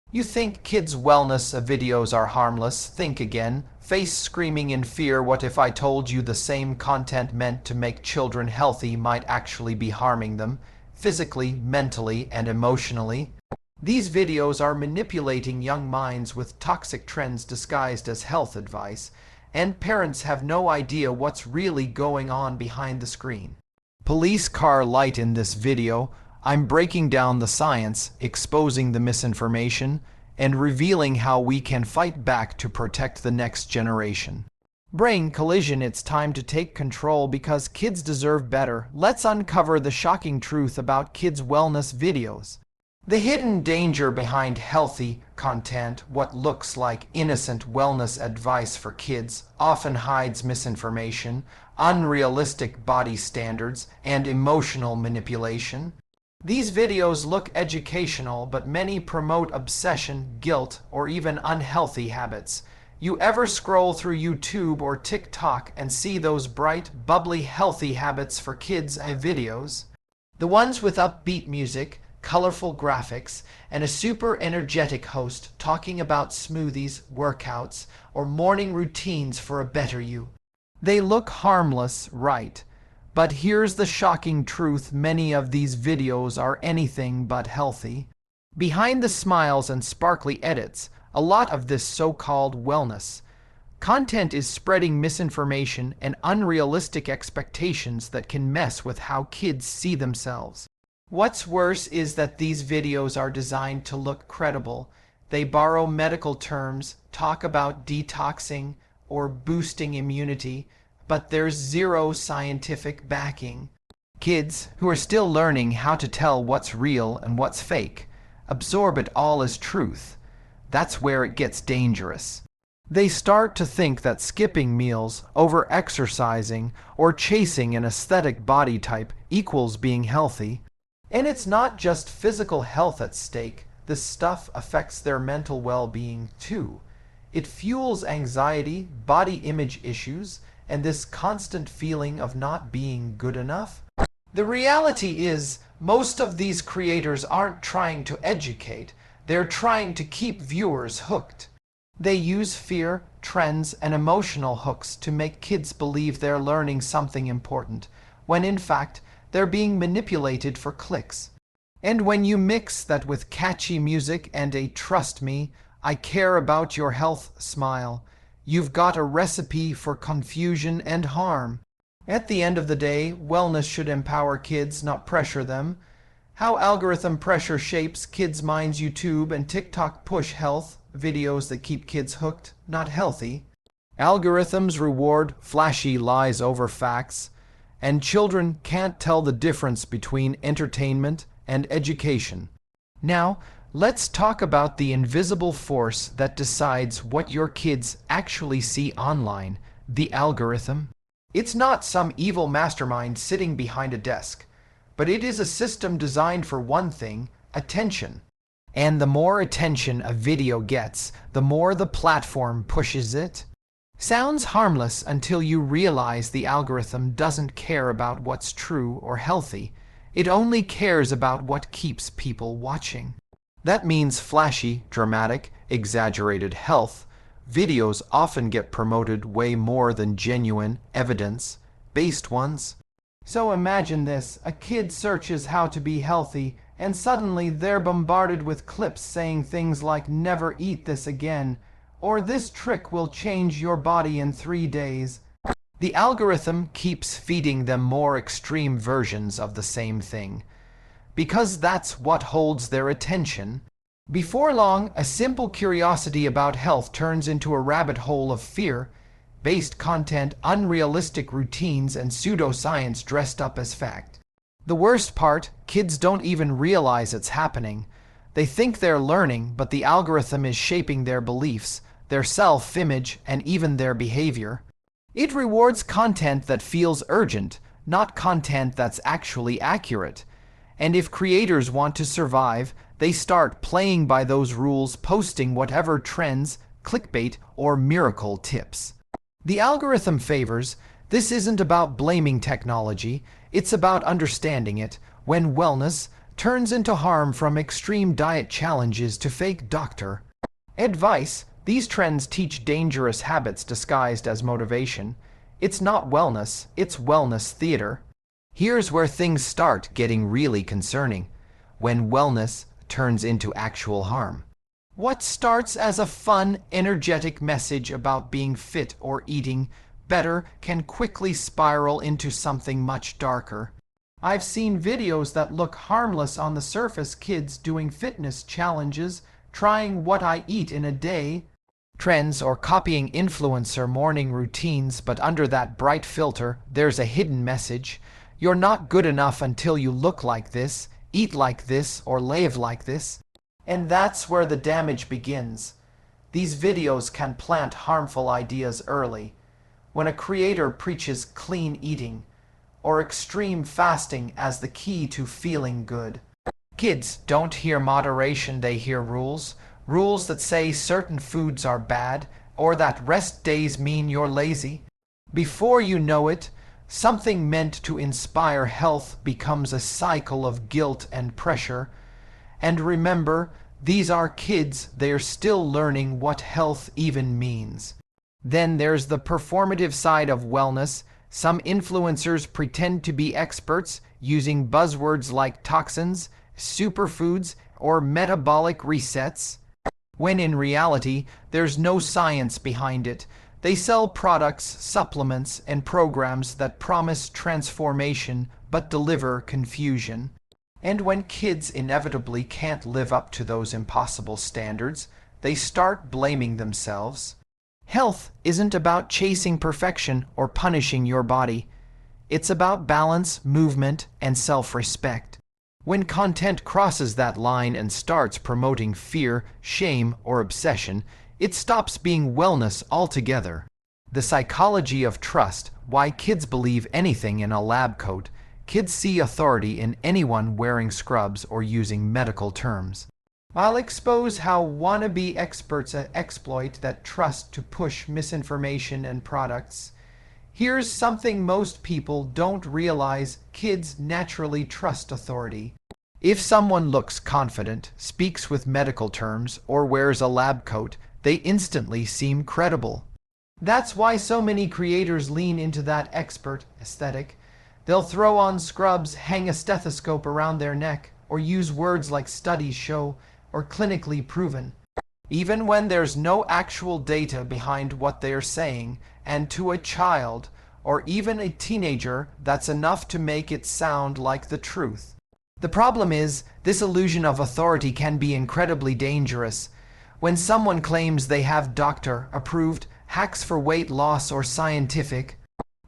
You think kids' wellness videos are harmless? Think again. Face screaming in fear. What if I told you the same content meant to make children healthy might actually be harming them, physically, mentally, and emotionally? These videos are manipulating young minds with toxic trends disguised as health advice, and parents have no idea what's really going on behind the screen. Police car light in this video. I'm breaking down the science, exposing the misinformation, and revealing how we can fight back to protect the next generation. Brain collision, it's time to take control because kids deserve better. Let's uncover the shocking truth about kids' wellness videos. The hidden danger behind healthy content, what looks like innocent wellness advice for kids, often hides misinformation, unrealistic body standards, and emotional manipulation. These videos look educational, but many promote obsession, guilt, or even unhealthy habits. You ever scroll through YouTube or TikTok and see those bright, bubbly, healthy habits for kids videos? The ones with upbeat music, colorful graphics, and a super energetic host talking about smoothies, workouts, or morning routines for a better you. They look harmless, right? But here's the shocking truth: many of these videos are anything but healthy. Behind the smiles and sparkly edits, a lot of this so-called wellness content is spreading misinformation and unrealistic expectations that can mess with how kids see themselves. What's worse is that these videos are designed to look credible. They borrow medical terms, talk about detoxing or boosting immunity, but there's zero scientific backing. Kids, who are still learning how to tell what's real and what's fake, absorb it all as truth. That's where it gets dangerous. They start to think that skipping meals, over-exercising, or chasing an aesthetic body type equals being healthy. And it's not just physical health at stake. This stuff affects their mental well-being too. It fuels anxiety, body image issues, and this constant feeling of not being good enough. The reality is, most of these creators aren't trying to educate, they're trying to keep viewers hooked. They use fear, trends, and emotional hooks to make kids believe they're learning something important, when in fact, they're being manipulated for clicks. And when you mix that with catchy music and a "trust me, I care about your health" smile, you've got a recipe for confusion and harm. At the end of the day, wellness should empower kids, not pressure them. How algorithm pressure shapes kids' minds. YouTube and TikTok push health videos that keep kids hooked, not healthy. Algorithms reward flashy lies over facts, and children can't tell the difference between entertainment and education. Now, let's talk about the invisible force that decides what your kids actually see online, the algorithm. It's not some evil mastermind sitting behind a desk, but it is a system designed for one thing: attention. And the more attention a video gets, the more the platform pushes it. Sounds harmless until you realize the algorithm doesn't care about what's true or healthy. It only cares about what keeps people watching. That means flashy, dramatic, exaggerated health videos often get promoted way more than genuine, evidence-based ones. So imagine this: a kid searches how to be healthy, and suddenly they're bombarded with clips saying things like "never eat this again," or "this trick will change your body in 3 days." The algorithm keeps feeding them more extreme versions of the same thing, because that's what holds their attention. Before long, a simple curiosity about health turns into a rabbit hole of fear-based content, unrealistic routines, and pseudoscience dressed up as fact. The worst part, kids don't even realize it's happening. They think they're learning, but the algorithm is shaping their beliefs, their self-image, and even their behavior. It rewards content that feels urgent, not content that's actually accurate. And if creators want to survive, they start playing by those rules, posting whatever trends, clickbait, or miracle tips. The algorithm favors. This isn't about blaming technology, it's about understanding it. When wellness turns into harm, from extreme diet challenges to fake doctor advice. These trends teach dangerous habits disguised as motivation. It's not wellness, it's wellness theater. Here's where things start getting really concerning: when wellness turns into actual harm. What starts as a fun, energetic message about being fit or eating better can quickly spiral into something much darker. I've seen videos that look harmless on the surface: kids doing fitness challenges, trying what I eat in a day trends, or copying influencer morning routines, but under that bright filter, there's a hidden message. You're not good enough until you look like this, eat like this, or live like this. And that's where the damage begins. These videos can plant harmful ideas early. When a creator preaches clean eating or extreme fasting as the key to feeling good, kids don't hear moderation, they hear rules. Rules that say certain foods are bad, or that rest days mean you're lazy. Before you know it, something meant to inspire health becomes a cycle of guilt and pressure. And remember, these are kids, they're still learning what health even means. Then there's the performative side of wellness. Some influencers pretend to be experts, using buzzwords like toxins, superfoods, or metabolic resets, when in reality, there's no science behind it. They sell products, supplements, and programs that promise transformation but deliver confusion. And when kids inevitably can't live up to those impossible standards, they start blaming themselves. Health isn't about chasing perfection or punishing your body. It's about balance, movement, and self-respect. When content crosses that line and starts promoting fear, shame, or obsession, it stops being wellness altogether. The psychology of trust: why kids believe anything in a lab coat. Kids see authority in anyone wearing scrubs or using medical terms. I'll expose how wannabe experts exploit that trust to push misinformation and products. Here's something most people don't realize: kids naturally trust authority. If someone looks confident, speaks with medical terms, or wears a lab coat, they instantly seem credible. That's why so many creators lean into that expert aesthetic. They'll throw on scrubs, hang a stethoscope around their neck, or use words like studies show or clinically proven, even when there's no actual data behind what they're saying. And to a child, or even a teenager, that's enough to make it sound like the truth. The problem is, this illusion of authority can be incredibly dangerous. When someone claims they have doctor-approved hacks for weight loss or scientific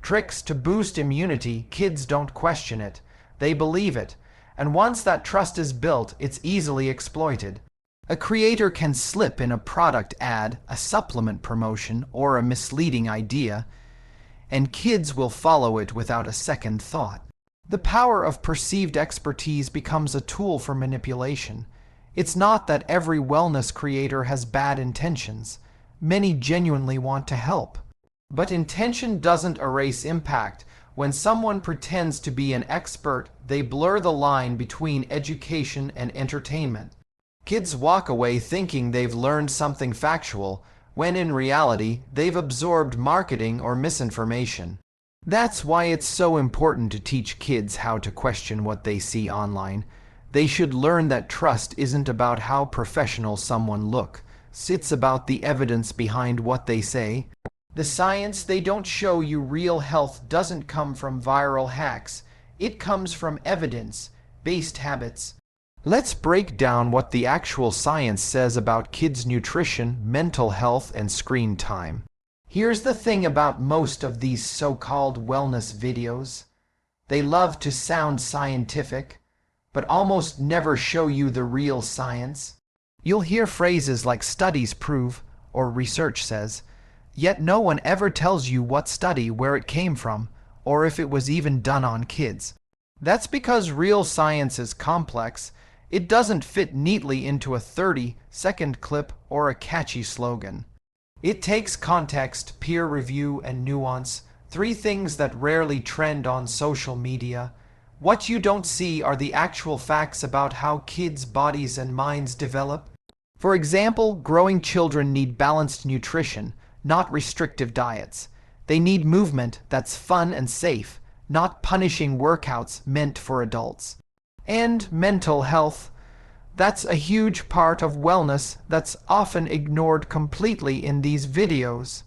tricks to boost immunity, kids don't question it. They believe it. And once that trust is built, it's easily exploited. A creator can slip in a product ad, a supplement promotion, or a misleading idea, and kids will follow it without a second thought. The power of perceived expertise becomes a tool for manipulation. It's not that every wellness creator has bad intentions. Many genuinely want to help. But intention doesn't erase impact. When someone pretends to be an expert, they blur the line between education and entertainment. Kids walk away thinking they've learned something factual, when in reality, they've absorbed marketing or misinformation. That's why it's so important to teach kids how to question what they see online. They should learn that trust isn't about how professional someone looks. It's about the evidence behind what they say. The science they don't show you. Real health doesn't come from viral hacks. It comes from evidence-based habits. Let's break down what the actual science says about kids' nutrition, mental health, and screen time. Here's the thing about most of these so-called wellness videos. They love to sound scientific, but almost never show you the real science. You'll hear phrases like "studies prove" or "research says," yet no one ever tells you what study, where it came from, or if it was even done on kids. That's because real science is complex. It doesn't fit neatly into a 30-second clip or a catchy slogan. It takes context, peer review, and nuance, three things that rarely trend on social media. What you don't see are the actual facts about how kids' bodies and minds develop. For example, growing children need balanced nutrition, not restrictive diets. They need movement that's fun and safe, not punishing workouts meant for adults. And mental health. That's a huge part of wellness that's often ignored completely in these videos.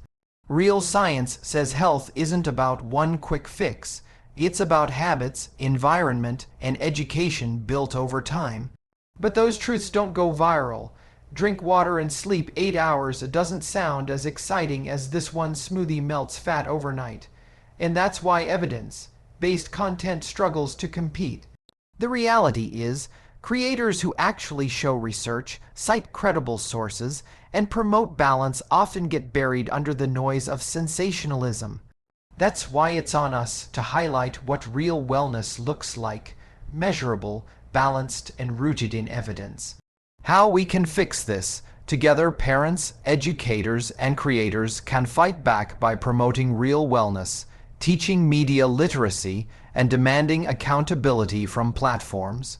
Real science says health isn't about one quick fix. It's about habits, environment, and education built over time. But those truths don't go viral. Drink water and sleep 8 hours doesn't sound as exciting as this one smoothie melts fat overnight. And that's why evidence-based content struggles to compete. The reality is, creators who actually show research, cite credible sources, and promote balance often get buried under the noise of sensationalism. That's why it's on us to highlight what real wellness looks like, measurable, balanced, and rooted in evidence. How we can fix this. Together, parents, educators, and creators can fight back by promoting real wellness, teaching media literacy, and demanding accountability from platforms.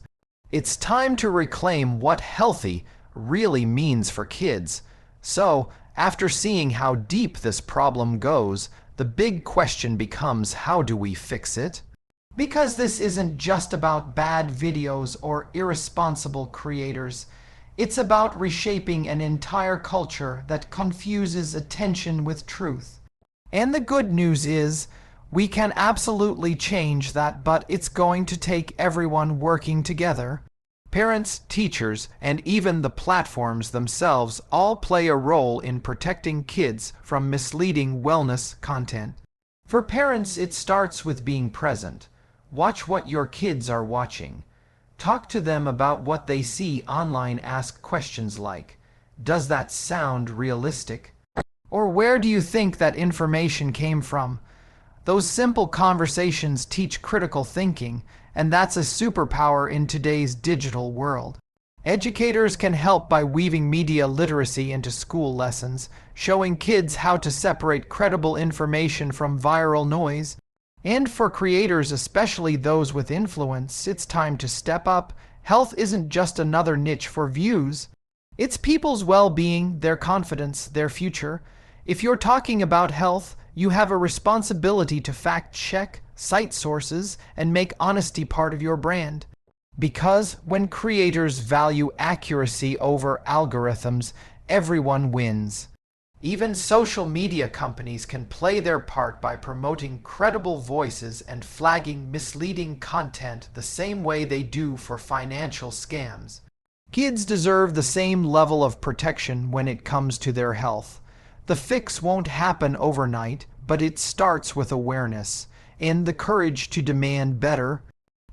It's time to reclaim what healthy really means for kids. So, after seeing how deep this problem goes, the big question becomes, how do we fix it? Because this isn't just about bad videos or irresponsible creators. It's about reshaping an entire culture that confuses attention with truth. And the good news is, we can absolutely change that, but it's going to take everyone working together. Parents, teachers, and even the platforms themselves all play a role in protecting kids from misleading wellness content. For parents, it starts with being present. Watch what your kids are watching. Talk to them about what they see online. Ask questions like, does that sound realistic? Or where do you think that information came from? Those simple conversations teach critical thinking, and that's a superpower in today's digital world. Educators can help by weaving media literacy into school lessons, showing kids how to separate credible information from viral noise. And for creators, especially those with influence, it's time to step up. Health isn't just another niche for views. It's people's well-being, their confidence, their future. If you're talking about health, you have a responsibility to fact-check, cite sources, and make honesty part of your brand. Because when creators value accuracy over algorithms, everyone wins. Even social media companies can play their part by promoting credible voices and flagging misleading content the same way they do for financial scams. Kids deserve the same level of protection when it comes to their health. The fix won't happen overnight, but it starts with awareness and the courage to demand better.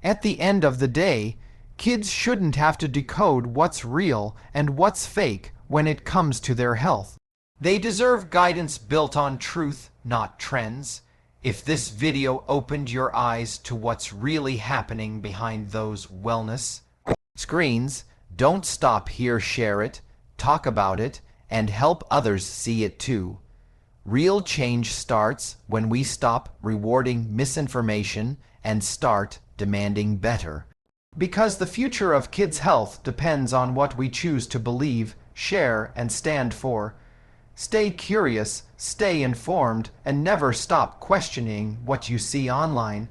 At the end of the day, kids shouldn't have to decode what's real and what's fake when it comes to their health. They deserve guidance built on truth, not trends. If this video opened your eyes to what's really happening behind those wellness screens, don't stop here. Share it, talk about it, and help others see it too. Real change starts when we stop rewarding misinformation and start demanding better. Because the future of kids' health depends on what we choose to believe, share, and stand for. Stay curious, stay informed, and never stop questioning what you see online.